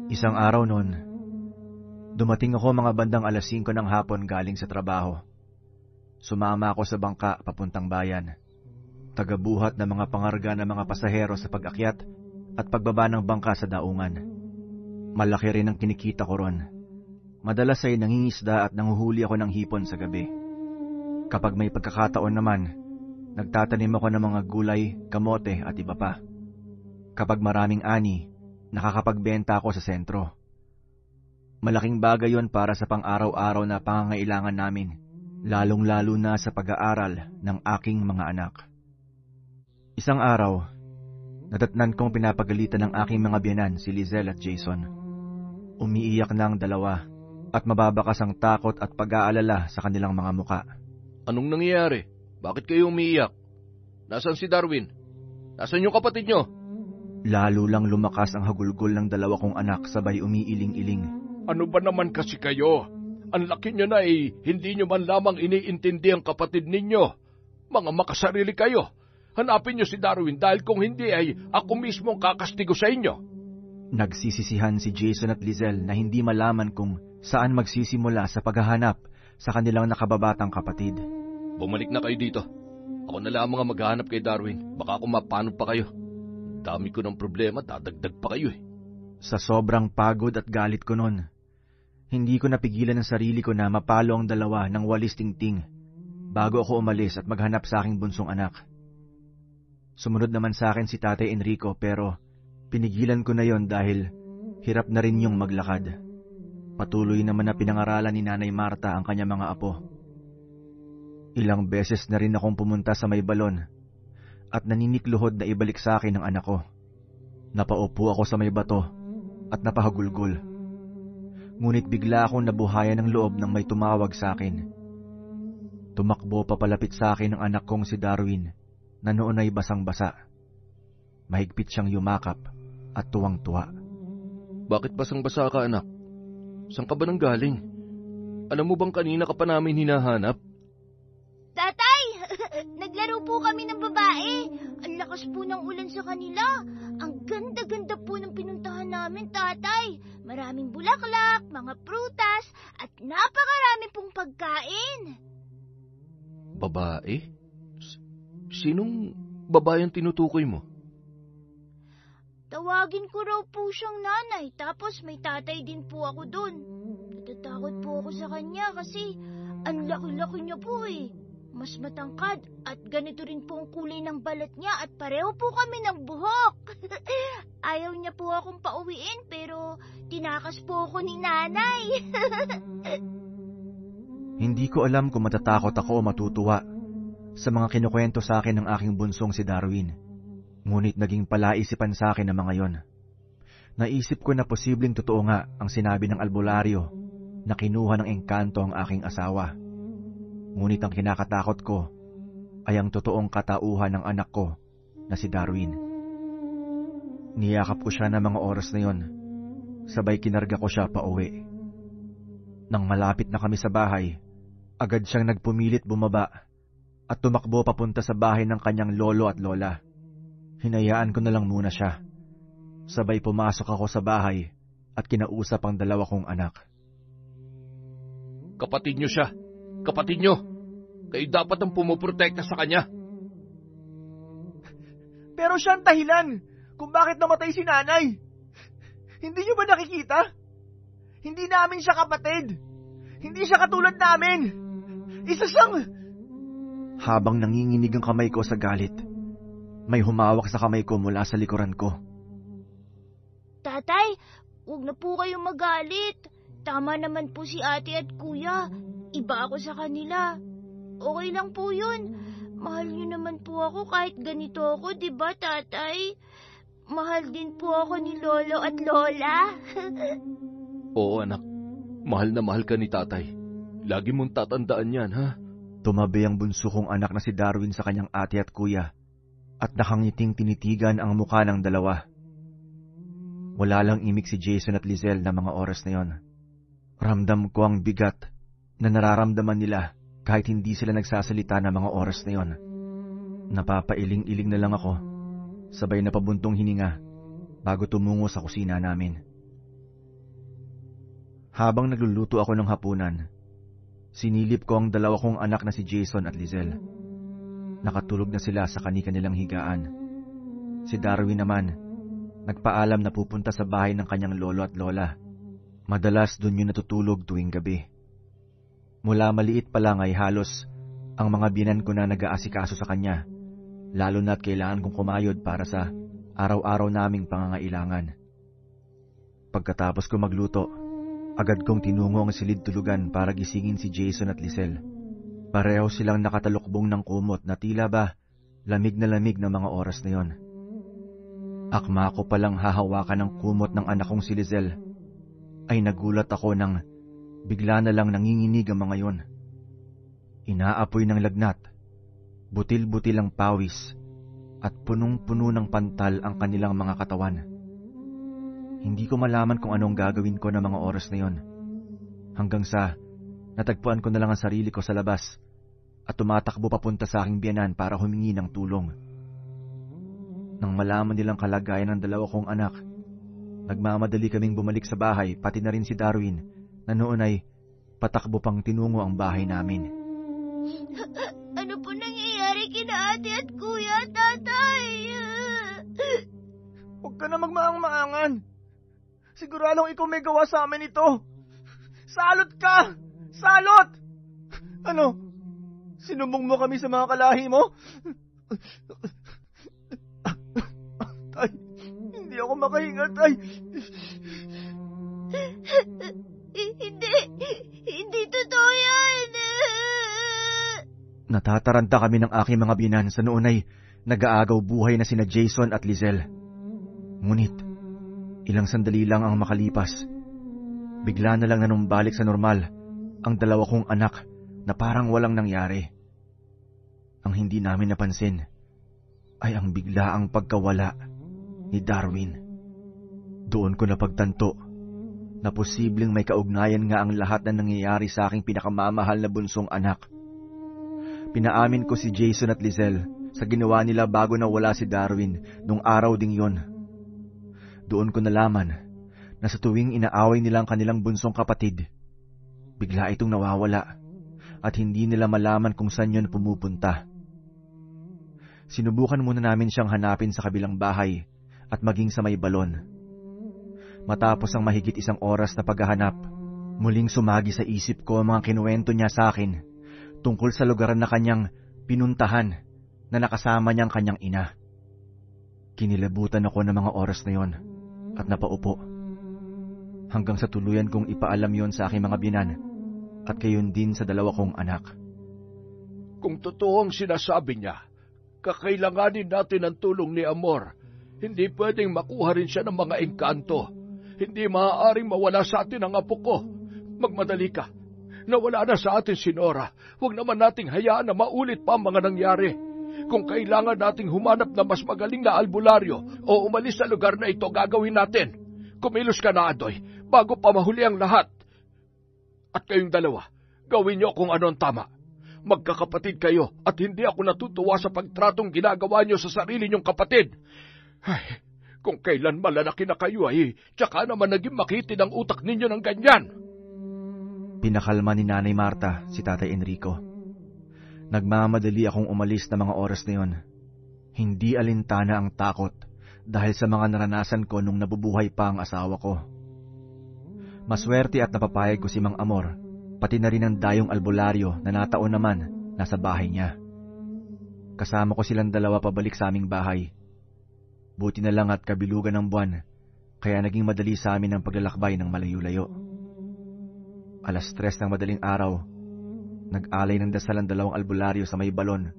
Isang araw noon, dumating ako mga bandang 5:00 ng hapon galing sa trabaho. Sumama ako sa bangka papuntang bayan. Tagabuhat ng mga pangarga ng mga pasahero sa pag-akyat at pagbaba ng bangka sa daungan. Malaki rin ang kinikita ko ron. Madalas ay nangingisda at nanguhuli ako ng hipon sa gabi. Kapag may pagkakataon naman, nagtatanim ako ng mga gulay, kamote at iba pa. Kapag maraming ani, nakakapagbenta ako sa sentro. Malaking bagay yon para sa pang-araw-araw na pangangailangan namin, lalong-lalo na sa pag-aaral ng aking mga anak. Isang araw, nadatnan kong pinapagalitan ng aking mga biyenan si Lizelle at Jason. Umiiyak na ang dalawa at mababakas ang takot at pag-aalala sa kanilang mga muka. Anong nangyayari? Bakit kayo umiiyak? Nasaan si Darwin? Nasaan yung kapatid nyo? Lalo lang lumakas ang hagulgol ng dalawa kong anak sabay umiiling-iling. Ano ba naman kasi kayo? Ang laki nyo na hindi nyo man lamang iniintindi ang kapatid ninyo. Mga makasarili kayo. Hanapin nyo si Darwin dahil kung hindi ay ako mismo ang kakastigo sa inyo. Nagsisisihan si Jason at Lizelle na hindi malaman kung saan magsisimula sa paghahanap sa kanilang nakababatang kapatid. Bumalik na kayo dito. Ako na lamang ang maghahanap kay Darwin. Baka kung mapano pa kayo. Dami ko ng problema, dadagdag pa kayo eh. Sa sobrang pagod at galit ko noon, hindi ko napigilan ang sarili ko na mapalo ang dalawa ng walis tingting bago ako umalis at maghanap sa aking bunsong anak. Sumunod naman sa akin si Tatay Enrico pero pinigilan ko na yon dahil hirap na rin yung maglakad. Patuloy naman na pinangaralan ni Nanay Marta ang kanya mga apo. Ilang beses na rin akong pumunta sa may balon at naninikluhod na ibalik sa akin ang anak ko. Napaupo ako sa may bato at napahagulgol. Ngunit bigla akong nabuhayan ng loob nang may tumawag sa akin. Tumakbo papalapit sa akin ang anak kong si Darwin na noon ay basang-basa. Mahigpit siyang yumakap at tuwang-tuwa. Bakit basang-basa ka, anak? Saan ka ba nang galing? Alam mo bang kanina ka pa namin hinahanap? Tatay! Naglaro po kami ng babae. Ang lakas po ng ulan sa kanila. Ang ganda-ganda po ng pinuntahan namin, tatay. Maraming bulaklak, mga prutas, at napakarami pong pagkain. Babae? Sinong babae ang tinutukoy mo? Tawagin ko raw po siyang nanay, tapos may tatay din po ako dun. Natatakot po ako sa kanya kasi ang laki-laki niya po eh. Mas matangkad at ganito rin po ang kulay ng balat niya at pareho po kami ng buhok. Ayaw niya po akong pauwiin pero tinakas po ako ni nanay. Hindi ko alam kung matatakot ako o matutuwa sa mga kinukwento sa akin ng aking bunsong si Darwin. Ngunit naging palaisipan sa akin ang mga yon. Naisip ko na posibleng totoo nga ang sinabi ng albularyo na kinuha ng engkanto ang aking asawa. Ngunit ang kinakatakot ko ay ang totoong katauhan ng anak ko na si Darwin. Niyakap ko siya ng mga oras na yon. Sabay kinarga ko siya pa uwi. Nang malapit na kami sa bahay, agad siyang nagpumilit bumaba at tumakbo papunta sa bahay ng kanyang lolo at lola. Hinayaan ko na lang muna siya. Sabay pumasok ako sa bahay at kinausap ang dalawa kong anak. Kapatid niyo siya. Kapatid niyo. Kayo dapat ang pumuprotekta sa kanya. Pero siya ang dahilan kung bakit namatay si nanay. Hindi niyo ba nakikita? Hindi namin siya kapatid. Hindi siya katulad namin. Isa siyang... Habang nanginginig ang kamay ko sa galit, may humawak sa kamay ko mula sa likuran ko. Tatay, huwag na po kayong magalit. Tama naman po si ate at kuya. Iba ako sa kanila. Okay lang po yun. Mahal niyo naman po ako kahit ganito ako, di ba, tatay? Mahal din po ako ni lolo at lola. Oo, anak. Mahal na mahal ka ni tatay. Lagi mong tatandaan yan, ha? Tumabi ang bunso kong anak na si Darwin sa kanyang ate at kuya at nakangiting tinitigan ang mukha ng dalawa. Wala lang imik si Jason at Lizelle na mga oras na yon. Ramdam ko ang bigat na nararamdaman nila kahit hindi sila nagsasalita ng mga oras na yon. Napapailing-iling na lang ako, sabay na pabuntong hininga bago tumungo sa kusina namin. Habang nagluluto ako ng hapunan, sinilip ko ang dalawa kong anak na si Jason at Lizelle. Nakatulog na sila sa kani-kanilang higaan. Si Darwin naman, nagpaalam na pupunta sa bahay ng kanyang lolo at lola. Madalas doon yun natutulog tuwing gabi. Mula maliit pa lang ay halos ang mga binan ko na nag-aasikaso sa kanya, lalo na't kailangan kong kumayod para sa araw-araw naming pangangailangan. Pagkatapos ko magluto, agad kong tinungo ang silid tulugan para gisingin si Jason at Lizelle. Pareho silang nakatalukbong ng kumot na tila ba lamig na lamig na mga oras na yon. Akma ko palang hahawakan ng kumot ng anak kong si Lizelle, ay nagulat ako nang bigla na lang nanginginig ang mga yon. Inaapoy ng lagnat, butil-butil ang pawis, at punong-puno ng pantal ang kanilang mga katawan. Hindi ko malaman kung anong gagawin ko ng mga oras na yon. Hanggang sa natagpuan ko na lang ang sarili ko sa labas at tumatakbo papunta sa aking biyanan para humingi ng tulong. Nang malaman nilang kalagayan ng dalawa kong anak, nagmamadali kaming bumalik sa bahay, pati na rin si Darwin na noon ay patakbo pang tinungo ang bahay namin. Ano po nangyayari kina ate at kuya, tatay? Huwag ka na magmaang-maangan. Siguradong ikaw may gawa sa amin ito. Salot ka! Salot! Ano? Sinumbong mo kami sa mga kalahi mo? Tay. Hindi ako makahinga, Tay. Hindi totoo yan. Natataranta kami ng aking mga binan sa noon ay nag-aagaw buhay na sina Jason at Lizelle. Ngunit, ilang sandali lang ang makalipas. Bigla na lang nanumbalik sa normal ang dalawa kong anak na parang walang nangyari. Ang hindi namin napansin ay ang biglaang pagkawala ni Darwin. Doon ko napagtanto na posibleng may kaugnayan nga ang lahat na nangyayari sa aking pinakamamahal na bunsong anak. Pinaamin ko si Jason at Lizelle sa ginawa nila bago nawala si Darwin nung araw ding yon. Doon ko nalaman na sa tuwing inaaway nila ang kanilang bunsong kapatid, bigla itong nawawala at hindi nila malaman kung saan yun pumupunta. Sinubukan muna namin siyang hanapin sa kabilang bahay at maging sa may balon. Matapos ang mahigit 1 oras na paghahanap, muling sumagi sa isip ko ang mga kinuwento niya sa akin tungkol sa lugar na kanyang pinuntahan na nakasama niyang kanyang ina. Kinilabutan ako ng mga oras na yon at napaupo. Hanggang sa tuluyan kong ipaalam yon sa aking mga binan at gayon din sa 2 kong anak. Kung totoo ang sinasabi niya, kakailanganin natin ang tulong ni Amor. Hindi pwedeng makuha rin siya ng mga engkanto. Hindi maaaring mawala sa atin ang apo ko. Magmadali ka. Nawala na sa atin si Nora. Huwag naman nating hayaan na maulit pa ang mga nangyari. Kung kailangan nating humanap na mas magaling na albularyo o umalis sa lugar na ito, gagawin natin. Kumilos ka na, Adoy, bago pa mahuli ang lahat. At kayong dalawa, gawin niyo kung ano ang tama. Magkakapatid kayo at hindi ako natutuwa sa pagtratong ginagawa niyo sa sarili niyong kapatid. Ay, kung kailan malalaki na kayo ay, tsaka naman naging makitid ang utak ninyo ng ganyan. Pinakalma ni Nanay Marta si Tatay Enrico. Nagmamadali akong umalis na mga oras na yon. Hindi alintana ang takot dahil sa mga naranasan ko nung nabubuhay pa ang asawa ko. Maswerte at napapayag ko si Mang Amor, pati na rin ang dayong albularyo na nataon naman nasa bahay niya. Kasama ko silang 2 pabalik sa aming bahay. Buti na lang at kabilugan ng buwan, kaya naging madali sa amin ang paglalakbay ng malayo-layo. 3:00 ng madaling araw, nag-alay ng dasal ang 2 albularyo sa may balon,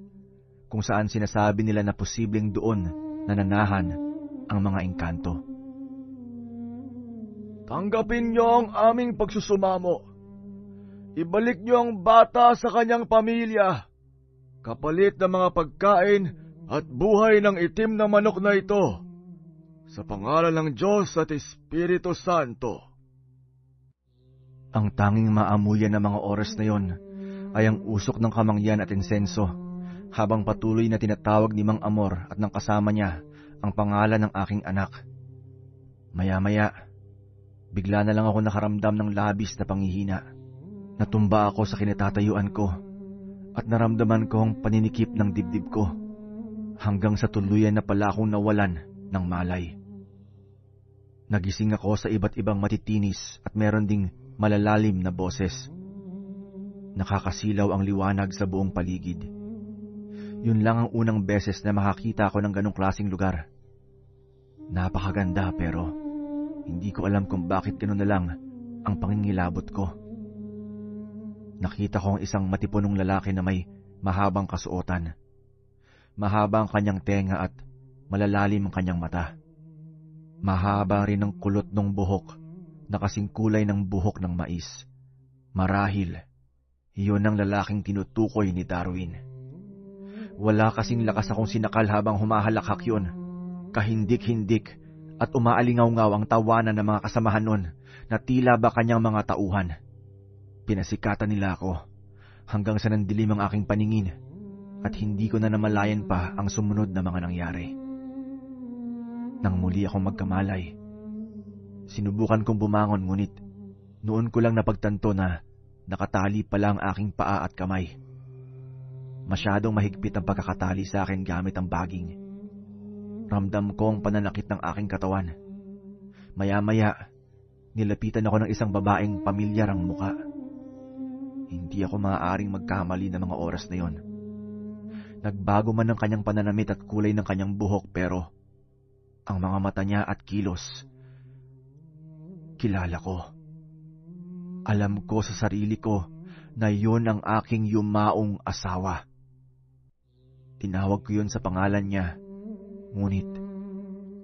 kung saan sinasabi nila na posibleng doon nananahan ang mga engkanto. Tanggapin niyo ang aming pagsusumamo. Ibalik niyo ang bata sa kanyang pamilya, kapalit ng mga pagkain at buhay ng itim na manok na ito, sa pangalan ng Diyos at Espiritu Santo. Ang tanging maamuyan ng mga oras na yon ay ang usok ng kamangyan at insenso, habang patuloy na tinatawag ni Mang Amor at ng kasama niya ang pangalan ng aking anak. Maya-maya, bigla na lang ako nakaramdam ng labis na panghihina. Natumba ako sa kinatatayuan ko at naramdaman ko ang paninikip ng dibdib ko, hanggang sa tuluyan na pala akong nawalan ng malay. Nagising ako sa iba't ibang matitinis at meron ding malalalim na boses. Nakakasilaw ang liwanag sa buong paligid. Yun lang ang unang beses na makakita ako ng ganong klaseng lugar. Napakaganda pero hindi ko alam kung bakit gano'n na lang ang pangingilabot ko. Nakita ko ang isang matipunong lalaki na may mahabang kasuotan. Mahaba ang kanyang tenga at malalalim ang kanyang mata. Mahaba rin ang kulot ng buhok na kasing kulay ng buhok ng mais. Marahil, iyon ang lalaking tinutukoy ni Darwin. Wala kasing lakas akong sinakal habang humahalakhak yun. Kahindik-hindik at umaalingaw-ngaw ang tawanan ng mga kasamahan nun na tila ba kanyang mga tauhan. Pinasikatan nila ako hanggang sa nandilim ang aking paningin at hindi ko na namalayan pa ang sumunod na mga nangyari. Nang muli akong magkamalay, sinubukan kong bumangon ngunit noon ko lang napagtanto na nakatali pala ang aking paa at kamay. Masyadong mahigpit ang pagkakatali sa akin gamit ang baging. Ramdam ko ang pananakit ng aking katawan. Maya-maya, nilapitan ako ng isang babaeng pamilyar ang muka. Hindi ako maaaring magkamali ng mga oras na yon. Nagbago man ang kanyang pananamit at kulay ng kanyang buhok pero ang mga mata niya at kilos. Kilala ko. Alam ko sa sarili ko na yun ang aking yumaong asawa. Tinawag ko yun sa pangalan niya, ngunit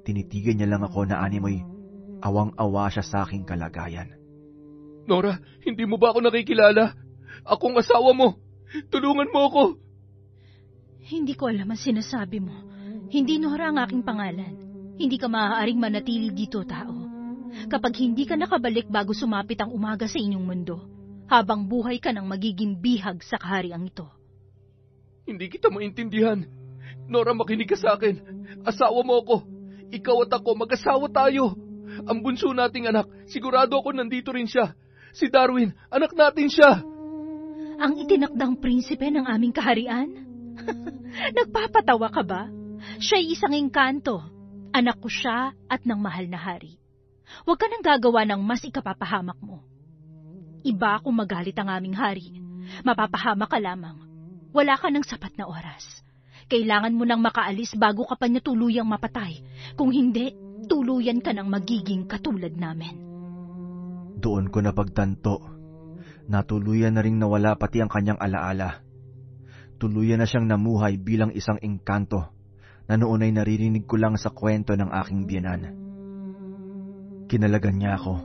tinitigan niya lang ako na animoy awang-awa siya sa aking kalagayan. Nora, hindi mo ba ako nakikilala? Akong asawa mo. Tulungan mo ako. Hindi ko alam ang sinasabi mo. Hindi Nora ang aking pangalan. Hindi ka maaaring manatili dito, tao. Kapag hindi ka nakabalik bago sumapit ang umaga sa inyong mundo, habang buhay ka nang magiging bihag sa kahariang ito. Hindi kita maintindihan. Nora, makinig ka sa akin. Asawa mo ako. Ikaw at ako, mag-asawa tayo. Ang bunso nating anak, sigurado ako nandito rin siya. Si Darwin, anak natin siya. Ang itinakdang prinsipe ng aming kaharian? Nagpapatawa ka ba? Siya'y isang engkanto. Anak ko siya at ng mahal na hari. Huwag ka nang gagawa ng mas ikapapahamak mo. Iba kung magalit ang aming hari. Mapapahamak ka lamang. Wala ka ng sapat na oras. Kailangan mo nang makaalis bago ka pa niya tuluyang mapatay. Kung hindi, tuluyan ka nang magiging katulad namin. Doon ko napagtanto na tuluyan na ring nawala pati ang kanyang alaala. Tuluyan na siyang namuhay bilang isang engkanto na noon ay naririnig ko lang sa kwento ng aking biyenan. Kinalagan niya ako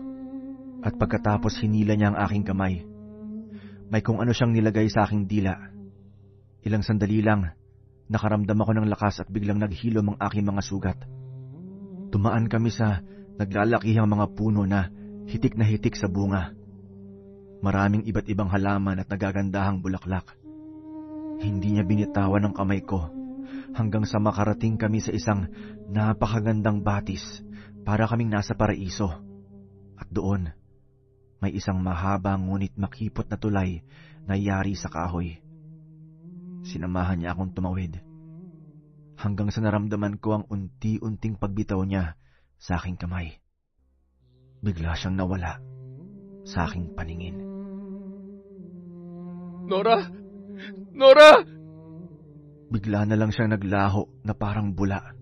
at pagkatapos hinila niya ang aking kamay. May kung ano siyang nilagay sa aking dila. Ilang sandali lang, nakaramdam ako ng lakas at biglang naghilom ang aking mga sugat. Tumaan kami sa naglalakihang mga puno na hitik sa bunga. Maraming iba't ibang halaman at nagagandahang bulaklak. Hindi niya binitawan ang kamay ko hanggang sa makarating kami sa isang napakagandang batis para kaming nasa paraiso. At doon, may isang mahaba ngunit makipot na tulay na yari sa kahoy. Sinamahan niya akong tumawid hanggang sa naramdaman ko ang unti-unting pagbitaw niya sa aking kamay. Bigla siyang nawala sa aking paningin. Nora! Nora! Bigla na lang siyang naglaho na parang bula.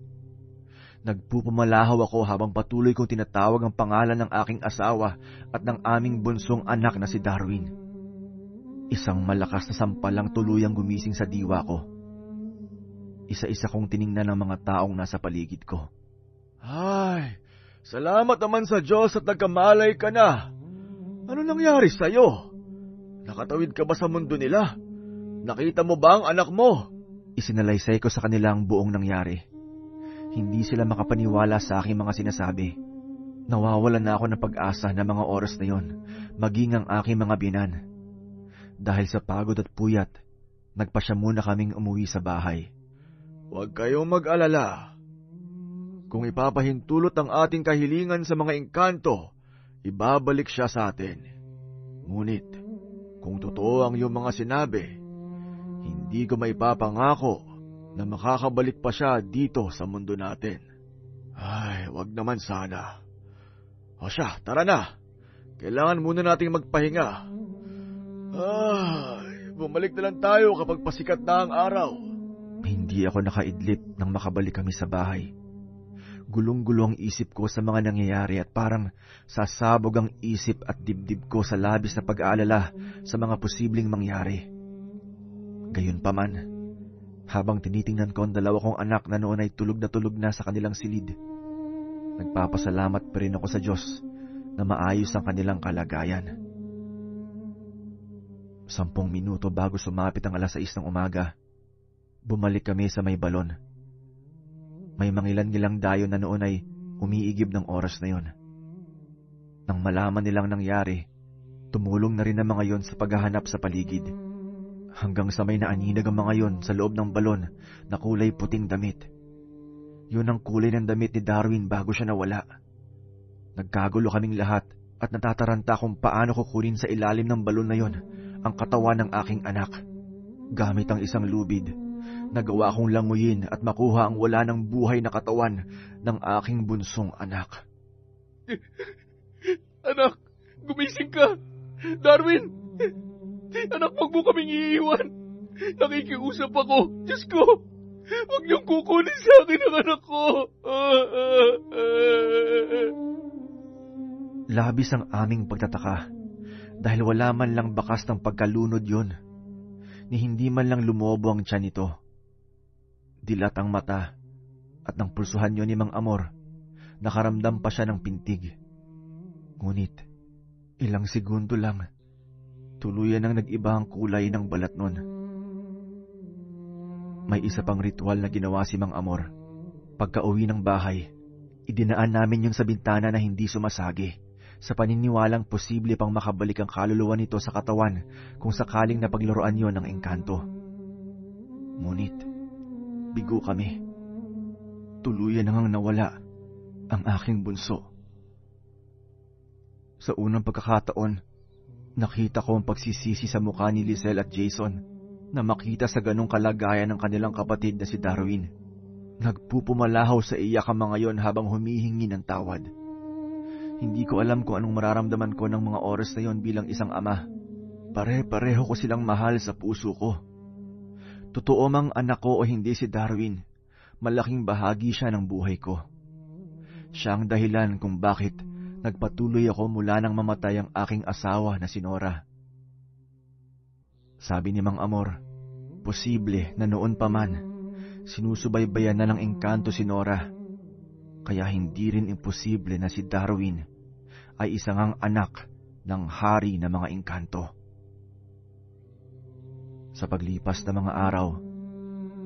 Nagpupumalahaw ako habang patuloy kong tinatawag ang pangalan ng aking asawa at ng aming bunsong anak na si Darwin. Isang malakas na sampalang tuluyang gumising sa diwa ko. Isa-isa kong tiningnan ang mga taong nasa paligid ko. Ay, salamat naman sa Diyos at nagkamalay ka na. Ano nangyari sa'yo? Nakatawid ka ba sa mundo nila? Nakita mo ba ang anak mo? Isinalaysay ko sa kanila ang buong nangyari. Hindi sila makapaniwala sa aking mga sinasabi. Nawawalan na ako ng pag-asa na mga oras na yon, maging ang aking mga biyenan. Dahil sa pagod at puyat, nagpasya muna kaming umuwi sa bahay. Huwag kayong mag-alala. Kung ipapahintulot ang ating kahilingan sa mga engkanto, ibabalik siya sa atin. Ngunit, kung totoo ang iyong mga sinabi, hindi ko maipapangako na makakabalik pa siya dito sa mundo natin. Ay, wag naman sana. O siya, tara na. Kailangan muna nating magpahinga. Ay, bumalik na lang tayo kapag pasikat na ang araw. Hindi ako nakaidlip nang makabalik kami sa bahay. Gulong-gulo ang isip ko sa mga nangyayari at parang sasabog ang isip at dibdib ko sa labis na pag-aalala sa mga posibleng mangyari. Gayunpaman, habang tinitingnan ko ang dalawa kong anak na noon ay tulog na sa kanilang silid, nagpapasalamat pa rin ako sa Diyos na maayos ang kanilang kalagayan. 10 minuto bago sumapit ang 6:00 ng umaga, bumalik kami sa may balon. May mangilan-ngilang dayo na noon ay umiigib ng oras na yon. Nang malaman nilang nangyari, tumulong na rin ang mga yon sa paghahanap sa paligid. Hanggang sa may naaninag ang mga yon sa loob ng balon na kulay puting damit. Yun ang kulay ng damit ni Darwin bago siya nawala. Nagkagulo kaming lahat at natataranta kung paano kukunin sa ilalim ng balon na yon ang katawan ng aking anak. Gamit ang isang lubid, nagawa kong languyin at makuha ang wala ng buhay na katawan ng aking bunsong anak. Anak, gumising ka! Darwin! Anak, wag mo kaming iiwan! Nakikiusap ako! Diyos ko! Huwag niyong kukunin sa akin ang anak ko. Labis ang aming pagtataka dahil wala man lang bakas ng pagkalunod yun, ni hindi man lang lumobo ang tiyan nito. Dilat ang mata at nang pulsuhan yun ni Mang Amor, nakaramdam pa siya ng pintig. Ngunit, ilang segundo lang, tuluyan ang nag-iba ang kulay ng balat nun. May isa pang ritual na ginawa si Mang Amor. Pagka-uwi ng bahay, idinaan namin yun sa bintana na hindi sumasagi, sa paniniwalang posible pang makabalik ang kaluluwa nito sa katawan kung sakaling napaglaruan yon ng engkanto. Ngunit, bigo kami. Tuluyan nang nawala ang aking bunso. Sa unang pagkakataon, nakita ko ang pagsisisi sa mukha ni Lizelle at Jason na makita sa ganong kalagayan ng kanilang kapatid na si Darwin. Nagpupumalahaw sa iyak ang mga yon habang humihingi ng tawad. Hindi ko alam kung anong mararamdaman ko ng mga oras na yon bilang isang ama. Pare-pareho ko silang mahal sa puso ko. Totoo mang anak ko o hindi si Darwin, malaking bahagi siya ng buhay ko. Siya ang dahilan kung bakit nagpatuloy ako mula nang mamatay ang aking asawa na si Nora. Sabi ni Mang Amor, posible na noon pa man, sinusubaybayan na ng engkanto si Nora, kaya hindi rin imposible na si Darwin ay isang anak ng hari ng mga engkanto. Sa paglipas ng mga araw,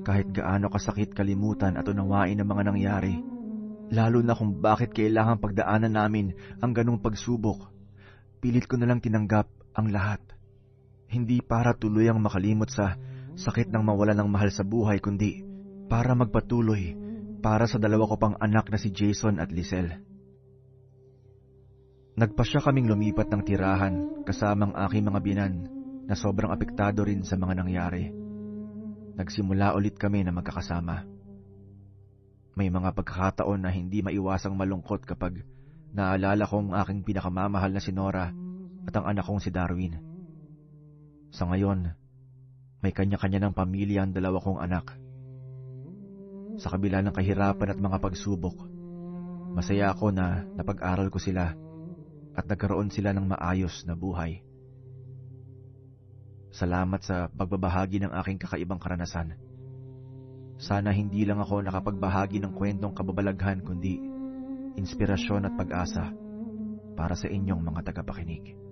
kahit gaano kasakit kalimutan at unawain ang mga nangyari, lalo na kung bakit kailangang pagdaanan namin ang ganong pagsubok, pilit ko nalang tinanggap ang lahat. Hindi para tuluyang makalimot sa sakit ng mawalan ng mahal sa buhay, kundi para magpatuloy para sa dalawa ko pang anak na si Jason at Lizelle. Nagpasya kaming lumipat ng tirahan kasamang aking mga binan na sobrang apektado rin sa mga nangyari. Nagsimula ulit kami na magkakasama. May mga pagkakataon na hindi maiwasang malungkot kapag naalala kong aking pinakamamahal na si Nora at ang anak kong si Darwin. Sa ngayon, may kanya-kanya ng pamilya ang dalawa kong anak. Sa kabila ng kahirapan at mga pagsubok, masaya ako na napag-aral ko sila at nagkaroon sila ng maayos na buhay. Salamat sa pagbabahagi ng aking kakaibang karanasan. Sana hindi lang ako nakapagbahagi ng kwentong kababalaghan, kundi inspirasyon at pag-asa para sa inyong mga tagapakinig.